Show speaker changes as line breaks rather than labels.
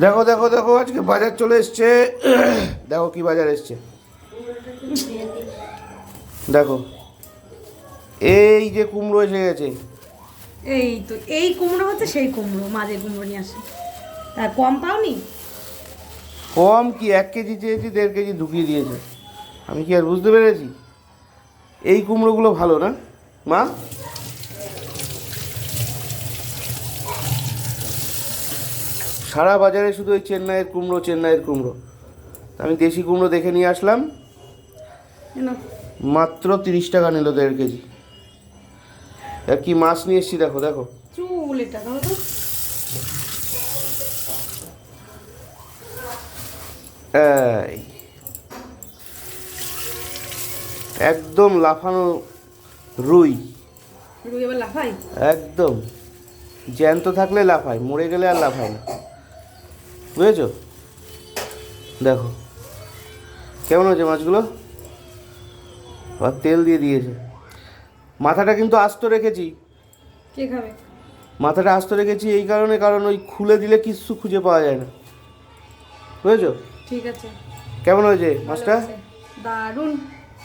দেখো দেখো দেখো আজকে বাজার চলে এসছে। দেখো কি বাজার এসছে, দেখো এই যে কুমড়ো এসে গেছে।
এই তো এই কুমড়ো হচ্ছে সেই কুমড়ো, মাঝে কুমড়ো নিয়ে আসে। তা কম পাওনি?
কম কি, 1 কেজি চেয়েছি 1.5 কেজি ঢুকিয়ে দিয়েছে। আমি কি আর বুঝতে পেরেছি? এই কুমড়োগুলো ভালো না মা? সারা বাজারে শুধু ওই চেন্নাইয়ের কুমড়ো, চেন্নাইয়ের কুমড়ো। আমি দেশি কুমড়ো দেখে নিয়ে আসলাম, মাত্র 30 টাকা নিল 1.5 কেজি। আর কি মাছ নিয়ে এসছি দেখো দেখো।
চুল এটা দাও তো।
এই একদম লাফানো রুই।
রুই আবার লাফাই?
একদম জ্যান্ত থাকলে লাফায়, মরে গেলে আর লাফায় না, বুঝেছো? দেখো কেমন হয়েছে মাছগুলো, আর তেল দিয়ে দিয়েছে। মাথাটা কিন্তু আস্ত রেখেছি।
কে খাবে?
মাথাটা আস্ত রেখেছি এই কারণে, কারণ ওই খুলে দিলে কিচ্ছু খুঁজে পাওয়া যায় না, বুঝেছো?
ঠিক আছে।
কেমন হয়েছে মাছটা?
দারুণ।